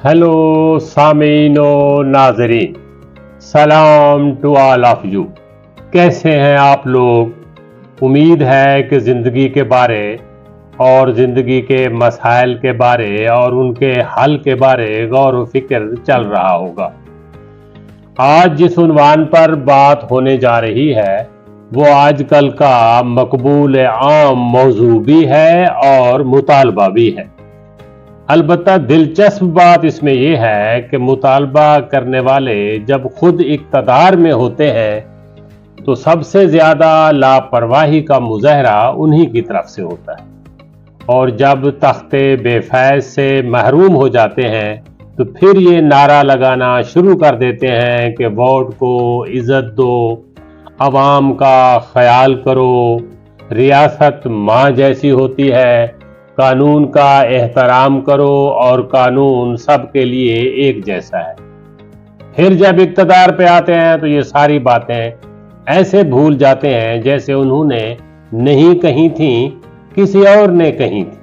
Hello सामीन व नाजरीन, सलाम टू ऑल ऑफ यू। कैसे हैं आप लोग? उम्मीद है कि ज़िंदगी के बारे और ज़िंदगी के मसाइल के बारे और उनके हल के बारे गौर व फिक्र चल रहा होगा। आज जिस उन्वान पर बात होने जा रही है वो आजकल का मकबूल आम मौजू भी है और मुतालबा भी है। अलबत्ता दिलचस्प बात इसमें यह है कि मुतालबा करने वाले जब खुद इक़्तिदार में होते हैं तो सबसे ज़्यादा लापरवाही का मुज़ाहरा उन्हीं की तरफ से होता है, और जब तख्ते बेफैज़ से महरूम हो जाते हैं तो फिर ये नारा लगाना शुरू कर देते हैं कि वोट को इज़्ज़त दो, अवाम का ख्याल करो, रियासत माँ जैसी होती है, कानून का एहतराम करो और कानून सबके लिए एक जैसा है। फिर जब इक़्तिदार पे आते हैं तो ये सारी बातें ऐसे भूल जाते हैं जैसे उन्होंने नहीं कही थी, किसी और ने कही थी।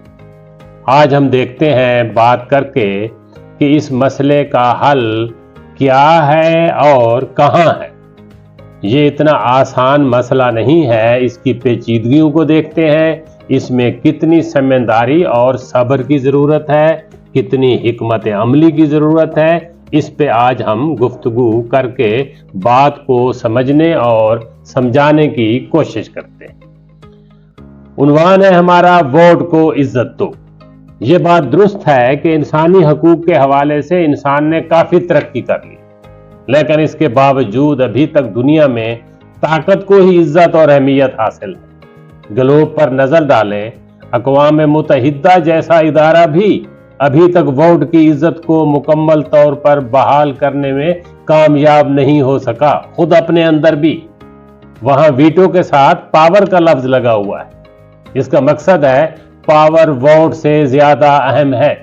आज हम देखते हैं बात करके कि इस मसले का हल क्या है और कहाँ है। ये इतना आसान मसला नहीं है, इसकी पेचीदगियों को देखते हैं। इसमें कितनी समझदारी और सब्र की ज़रूरत है, कितनी हिकमत अमली की ज़रूरत है, इस पे आज हम गुफ्तगू करके बात को समझने और समझाने की कोशिश करते हैं। उन्वान है हमारा वोट को इज्जत दो। ये बात दुरुस्त है कि इंसानी हकूक़ के हवाले से इंसान ने काफ़ी तरक्की कर ली, लेकिन इसके बावजूद अभी तक दुनिया में ताकत को ही इज्जत और अहमियत हासिल है। ग्लोब पर नजर डालें, अक़वाम मुत्तहिदा जैसा इदारा भी अभी तक वोट की इज्जत को मुकम्मल तौर पर बहाल करने में कामयाब नहीं हो सका। खुद अपने अंदर भी वहां वीटो के साथ पावर का लफ्ज लगा हुआ है। इसका मकसद है पावर वोट से ज्यादा अहम है।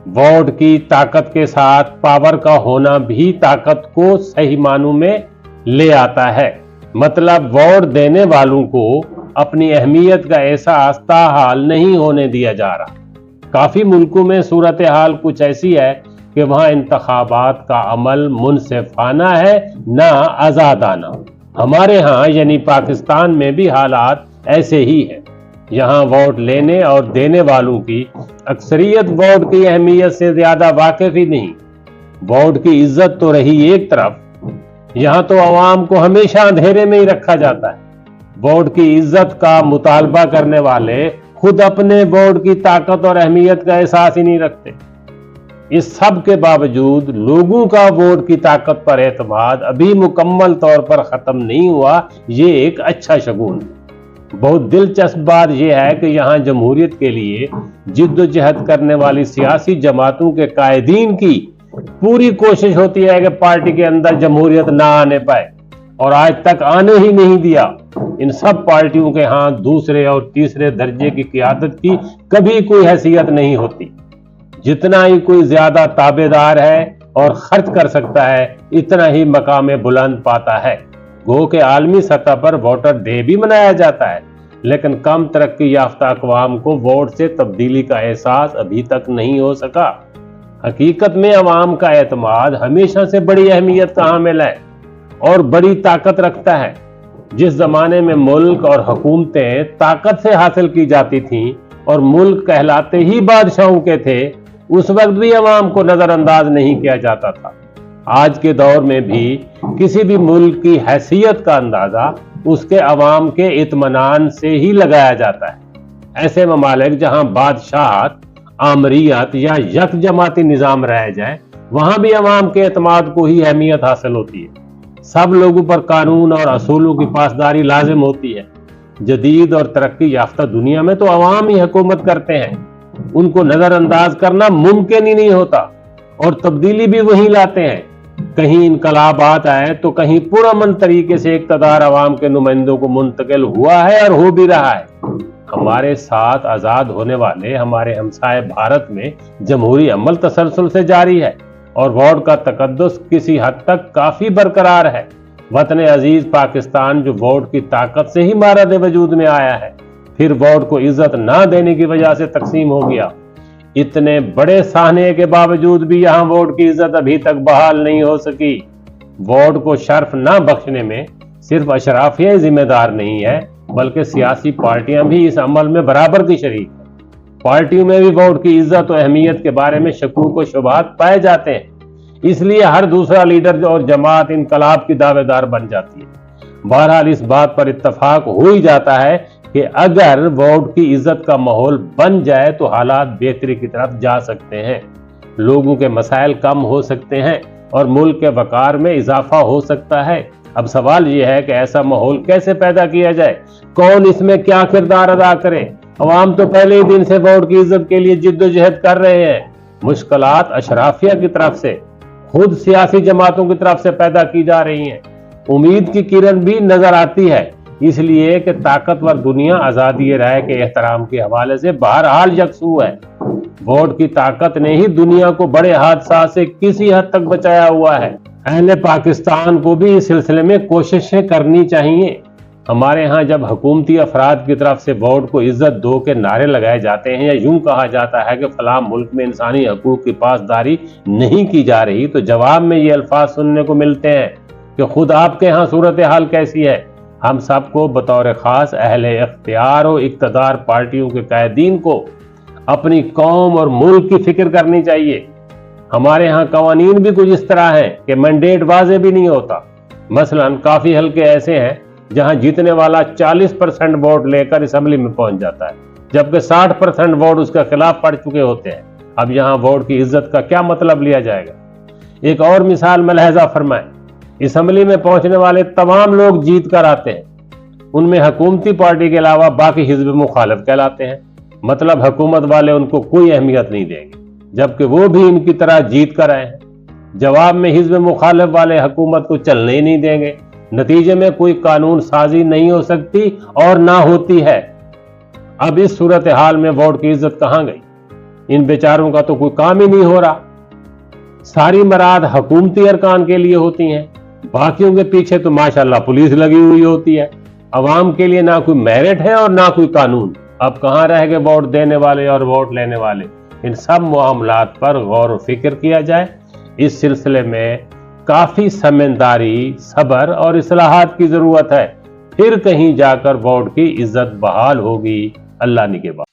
वोट की ताकत के साथ पावर का होना भी ताकत को सही मानों में ले आता है। मतलब वोट देने वालों को अपनी अहमियत का एहसास ताहाल नहीं होने दिया जा रहा। काफ़ी मुल्कों में सूरत हाल कुछ ऐसी है कि वहाँ इंतखाबात का अमल मुनसिफाना है, ना आज़ादाना। हमारे यहाँ यानी पाकिस्तान में भी हालात ऐसे ही है। यहाँ वोट लेने और देने वालों की अक्सरियत वोट की अहमियत से ज़्यादा वाकिफ ही नहीं। वोट की इज्जत तो रही एक तरफ, यहाँ तो अवाम को हमेशा अंधेरे में ही रखा जाता है। वोट की इज्जत का मुतालबा करने वाले खुद अपने वोट की ताकत और अहमियत का एहसास ही नहीं रखते। इस सब के बावजूद लोगों का वोट की ताकत पर एतमाद अभी मुकम्मल तौर पर ख़त्म नहीं हुआ। ये एक अच्छा शगुन है। बहुत दिलचस्प बात यह है कि यहाँ जमहूरियत के लिए जिद्दोजहद करने वाली सियासी जमातों के कायदीन की पूरी कोशिश होती है कि पार्टी के अंदर जमहूरियत ना आने पाए, और आज तक आने ही नहीं दिया। इन सब पार्टियों के यहाँ दूसरे और तीसरे दर्जे की क़ियादत की कभी कोई हैसियत नहीं होती। जितना ही कोई ज्यादा ताबेदार है और खर्च कर सकता है, इतना ही मकाम बुलंद पाता है। गो के आलमी सतह पर वोटर डे भी मनाया जाता है, लेकिन कम तरक्की याफ्ता अक़वाम को वोट से तब्दीली का एहसास अभी तक नहीं हो सका। हकीकत में अवाम का एतमाद हमेशा से बड़ी अहमियत का हामिल है और बड़ी ताकत रखता है। जिस जमाने में मुल्क और हुकूमतें ताकत से हासिल की जाती थीं और मुल्क कहलाते ही बादशाहों के थे, उस वक्त भी अवाम को नजरअंदाज नहीं किया जाता था। आज के दौर में भी किसी भी मुल्क की हैसियत का अंदाजा उसके अवाम के इत्मीनान से ही लगाया जाता है। ऐसे ममालिक जहां बादशाहत, आमरियत या यक जमाती निज़ाम रह जाए, वहां भी अवाम के एतमाद को ही अहमियत हासिल होती है। सब लोगों पर कानून और असूलों की पासदारी लाजिम होती है। जदीद और तरक्की याफ्ता दुनिया में तो अवाम ही हुकूमत करते हैं, उनको नजरअंदाज करना मुमकिन ही नहीं होता, और तब्दीली भी वही लाते हैं। कहीं इनकलाबात आए तो कहीं पुरअमन तरीके से इक़्तिदार अवाम के नुमाइंदों को मुंतकिल हुआ है और हो भी रहा है। हमारे साथ आज़ाद होने वाले हमारे हमसाए भारत में जमहूरी अमल तसलसल से जारी है और वोट का तकद्दुस किसी हद तक काफ़ी बरकरार है। वतन अजीज पाकिस्तान जो वोट की ताकत से ही मारद वजूद में आया है, फिर वोट को इज्जत ना देने की वजह से तकसीम हो गया। इतने बड़े साहने के बावजूद भी यहाँ वोट की इज्जत अभी तक बहाल नहीं हो सकी। वोट को शर्फ न बख्शने में सिर्फ अशराफिया जिम्मेदार नहीं है, बल्कि सियासी पार्टियां भी इस अमल में बराबर की शरीक हैं। पार्टियों में भी वोट की इज्जत और अहमियत के बारे में शकूक व शुबहात पाए जाते हैं, इसलिए हर दूसरा लीडर और जमात इनकलाब की दावेदार बन जाती है। बहरहाल इस बात पर इत्तफाक हो ही जाता है कि अगर वोट की इज्जत का माहौल बन जाए तो हालात बेहतरी की तरफ जा सकते हैं, लोगों के मसाइल कम हो सकते हैं और मुल्क के वकार में इजाफा हो सकता है। अब सवाल यह है कि ऐसा माहौल कैसे पैदा किया जाए, कौन इसमें क्या किरदार अदा करे। अवाम तो पहले ही दिन से वोट की इज्जत के लिए जिद्दोजहद कर रहे हैं। मुश्किलात अशराफिया की तरफ से, खुद सियासी जमातों की तरफ से पैदा की जा रही हैं। उम्मीद की किरण भी नजर आती है, इसलिए कि ताकतवर दुनिया आजादी राय के एहतराम के हवाले से बहरहाल यकसू है। वोट की ताकत ने ही दुनिया को बड़े हादसा से किसी हद तक बचाया हुआ है। अहले पाकिस्तान को भी इस सिलसिले में कोशिशें करनी चाहिए। हमारे यहाँ जब हुकूमती अफराद की तरफ से वोट को इज्जत दो के नारे लगाए जाते हैं या यूं कहा जाता है कि फलां मुल्क में इंसानी हकूक की पासदारी नहीं की जा रही, तो जवाब में ये अल्फाज सुनने को मिलते हैं कि खुद आपके यहाँ सूरत हाल कैसी है। हम सबको बतौर खास अहले इख्तियार और इक़्तिदार पार्टियों के कायदीन को अपनी कौम और मुल्क की फिक्र करनी चाहिए। हमारे यहाँ कवानीन भी कुछ इस तरह है कि मैंडेट वाजे भी नहीं होता। मसलन काफी हल्के ऐसे हैं जहां जीतने वाला 40% वोट लेकर असेंबली में पहुंच जाता है, जबकि 60% वोट उसके खिलाफ पड़ चुके होते हैं। अब यहाँ वोट की इज्जत का क्या मतलब लिया जाएगा। एक और मिसाल मलहजा फरमाएं, असेंबली में पहुंचने वाले तमाम लोग जीत कर आते हैं, उनमें हुकूमती पार्टी के अलावा बाकी हिज़्ब मुखालिफ कहलाते हैं। मतलब हुकूमत वाले उनको कोई अहमियत नहीं देंगे, जबकि वो भी इनकी तरह जीत कर आए हैं। जवाब में हिज़्ब मुखालिफ वाले हुकूमत को चलने ही नहीं देंगे। नतीजे में कोई कानून साजी नहीं हो सकती और ना होती है। अब इस सूरत हाल में वोट की इज्जत कहां गई। इन बेचारों का तो कोई काम ही नहीं हो रहा। सारी मराद हुकूमती अरकान के लिए होती हैं, बाकियों के पीछे तो माशाल्लाह पुलिस लगी हुई होती है। अवाम के लिए ना कोई मेरिट है और ना कोई कानून। अब कहां रह गए वोट देने वाले और वोट लेने वाले। इन सब मामलात पर गौर व फिक्र किया जाए। इस सिलसिले में काफी समझदारी, सब्र और इस्लाहात की जरूरत है। फिर कहीं जाकर वोट की इज्जत बहाल होगी। अल्लाह निगहबान।